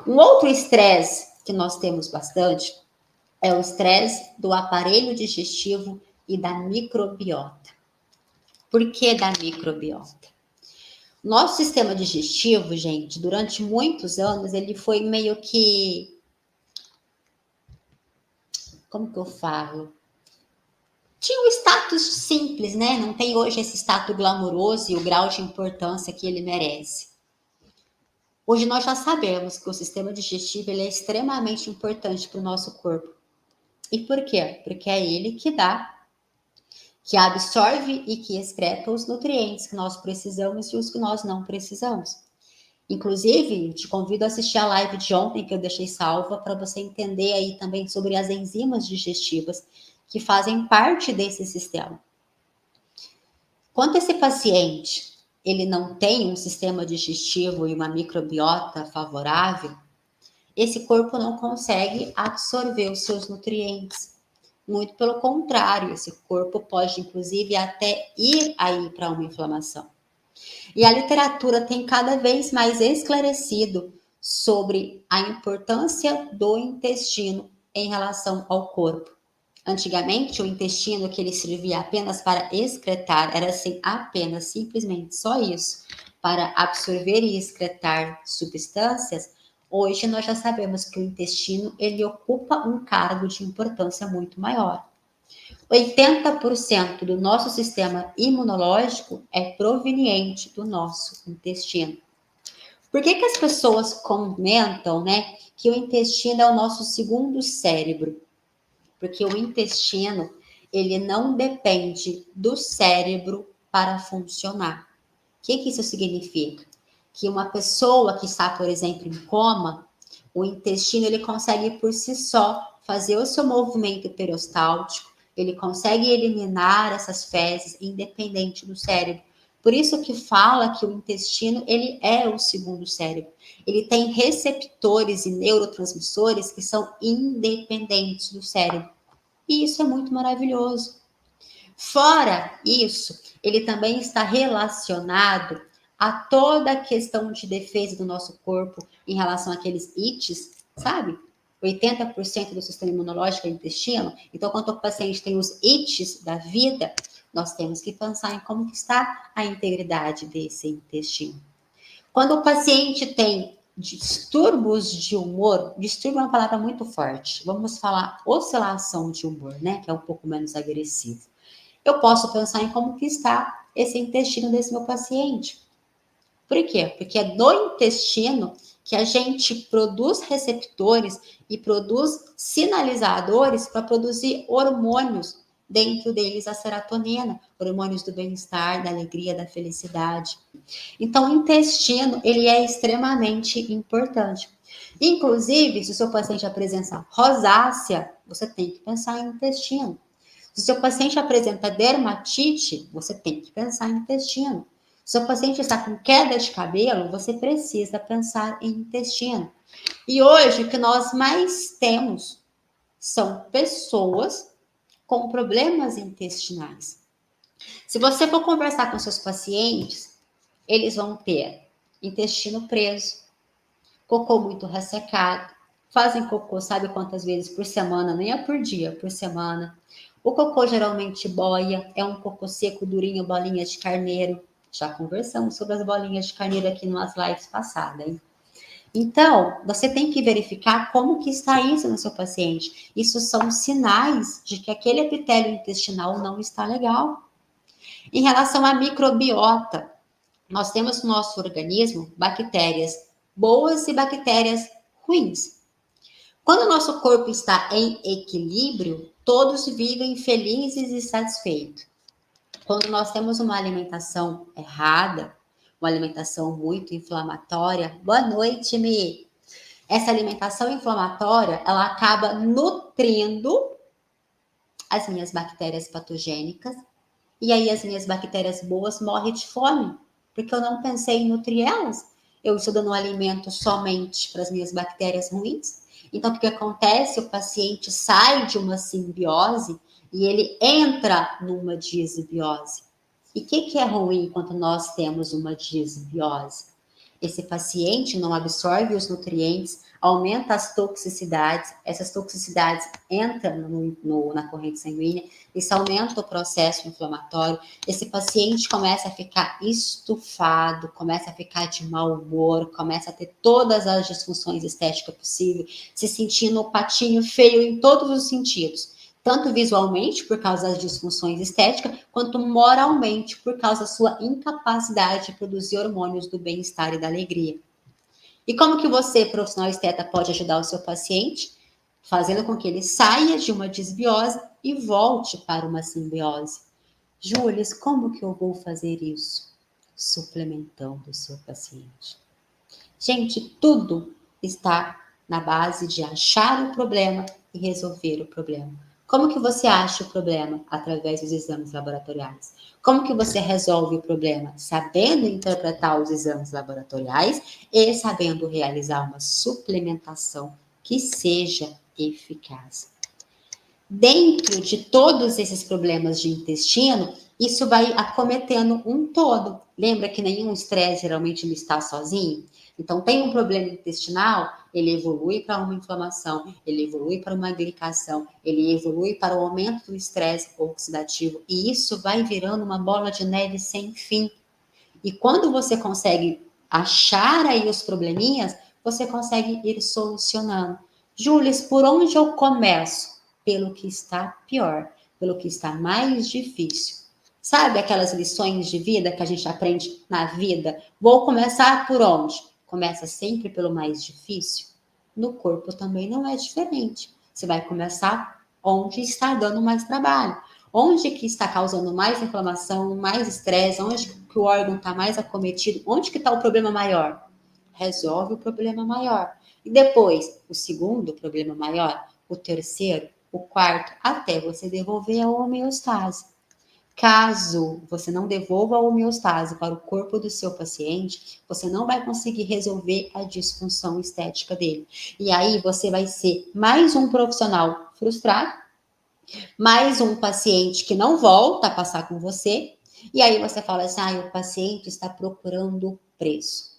Um outro estresse que nós temos bastante é o estresse do aparelho digestivo e da microbiota. Por que da microbiota? Nosso sistema digestivo, gente, durante muitos anos, ele foi meio que... Como que eu falo? Tinha um status simples, né? Não tem hoje esse status glamouroso e o grau de importância que ele merece. Hoje nós já sabemos que o sistema digestivo ele é extremamente importante para o nosso corpo. E por quê? Porque é ele que absorve e que excreta os nutrientes que nós precisamos e os que nós não precisamos. Inclusive, te convido a assistir a live de ontem que eu deixei salva para você entender aí também sobre as enzimas digestivas que fazem parte desse sistema. Quando esse paciente ele não tem um sistema digestivo e uma microbiota favorável, esse corpo não consegue absorver os seus nutrientes. Muito pelo contrário, esse corpo pode, inclusive, até ir aí para uma inflamação. E a literatura tem cada vez mais esclarecido sobre a importância do intestino em relação ao corpo. Antigamente, o intestino que ele servia apenas para excretar, era assim, apenas, simplesmente só isso, para absorver e excretar substâncias. Hoje nós já sabemos que o intestino ele ocupa um cargo de importância muito maior. 80% do nosso sistema imunológico é proveniente do nosso intestino. Por que as pessoas comentam, né, que o intestino é o nosso segundo cérebro? Porque o intestino, ele não depende do cérebro para funcionar. O que isso significa? Que uma pessoa que está, por exemplo, em coma, o intestino ele consegue por si só fazer o seu movimento peristáltico, ele consegue eliminar essas fezes independente do cérebro. Por isso que fala que o intestino ele é o segundo cérebro. Ele tem receptores e neurotransmissores que são independentes do cérebro. E isso é muito maravilhoso. Fora isso, ele também está relacionado a toda a questão de defesa do nosso corpo em relação àqueles ites, sabe? 80% do sistema imunológico é intestino. Então, quando o paciente tem os ites da vida, nós temos que pensar em como que está a integridade desse intestino. Quando o paciente tem distúrbios de humor, distúrbio é uma palavra muito forte. Vamos falar oscilação de humor, né? Que é um pouco menos agressivo. Eu posso pensar em como que está esse intestino desse meu paciente. Por quê? Porque é no intestino que a gente produz receptores e produz sinalizadores para produzir hormônios, dentro deles a serotonina, hormônios do bem-estar, da alegria, da felicidade. Então, o intestino, ele é extremamente importante. Inclusive, se o seu paciente apresenta rosácea, você tem que pensar em intestino. Se o seu paciente apresenta dermatite, você tem que pensar em intestino. Se o seu paciente está com queda de cabelo, você precisa pensar em intestino. E hoje, o que nós mais temos são pessoas com problemas intestinais. Se você for conversar com seus pacientes, eles vão ter intestino preso, cocô muito ressecado, fazem cocô sabe quantas vezes por semana, nem é por dia, por semana. O cocô geralmente boia, é um cocô seco, durinho, bolinha de carneiro. Já conversamos sobre as bolinhas de carneiro aqui nas lives passadas, hein? Então, você tem que verificar como que está isso no seu paciente. Isso são sinais de que aquele epitélio intestinal não está legal. Em relação à microbiota, nós temos no nosso organismo bactérias boas e bactérias ruins. Quando o nosso corpo está em equilíbrio, todos vivem felizes e satisfeitos. Quando nós temos uma alimentação errada, uma alimentação muito inflamatória, boa noite, Mi. Essa alimentação inflamatória, ela acaba nutrindo as minhas bactérias patogênicas e aí as minhas bactérias boas morrem de fome, porque eu não pensei em nutrir elas. Eu estou dando um alimento somente para as minhas bactérias ruins. Então, o que acontece? O paciente sai de uma simbiose e ele entra numa disbiose. E o que é ruim quando nós temos uma disbiose? esse paciente não absorve os nutrientes, aumenta as toxicidades, essas toxicidades entram na corrente sanguínea, isso aumenta o processo inflamatório, esse paciente começa a ficar estufado, começa a ficar de mau humor, começa a ter todas as disfunções estéticas possíveis, se sentindo um patinho feio em todos os sentidos. Tanto visualmente, por causa das disfunções estéticas, quanto moralmente, por causa da sua incapacidade de produzir hormônios do bem-estar e da alegria. E como que você, profissional esteta, pode ajudar o seu paciente? Fazendo com que ele saia de uma desbiose e volte para uma simbiose. Júlias, como que eu vou fazer isso? Suplementando o seu paciente. Gente, tudo está na base de achar o problema e resolver o problema. Como que você acha o problema? Através dos exames laboratoriais. Como que você resolve o problema? Sabendo interpretar os exames laboratoriais e sabendo realizar uma suplementação que seja eficaz. Dentro de todos esses problemas de intestino, isso vai acometendo um todo. Lembra que nenhum estresse geralmente não está sozinho? Então, tem um problema intestinal, ele evolui para uma inflamação, ele evolui para uma glicação, ele evolui para o aumento do estresse oxidativo, e isso vai virando uma bola de neve sem fim. E quando você consegue achar aí os probleminhas, você consegue ir solucionando. Júlia, por onde eu começo? Pelo que está pior, pelo que está mais difícil. Sabe aquelas lições de vida que a gente aprende na vida? Vou começar por onde? Começa sempre pelo mais difícil. No corpo também não é diferente. Você vai começar onde está dando mais trabalho. Onde que está causando mais inflamação, mais estresse, onde que o órgão está mais acometido, onde que está o problema maior? Resolve o problema maior. E depois, o segundo problema maior, o terceiro, o quarto, até você devolver a homeostase. Caso você não devolva a homeostase para o corpo do seu paciente, você não vai conseguir resolver a disfunção estética dele. E aí você vai ser mais um profissional frustrado, mais um paciente que não volta a passar com você, e aí você fala assim, o paciente está procurando preço.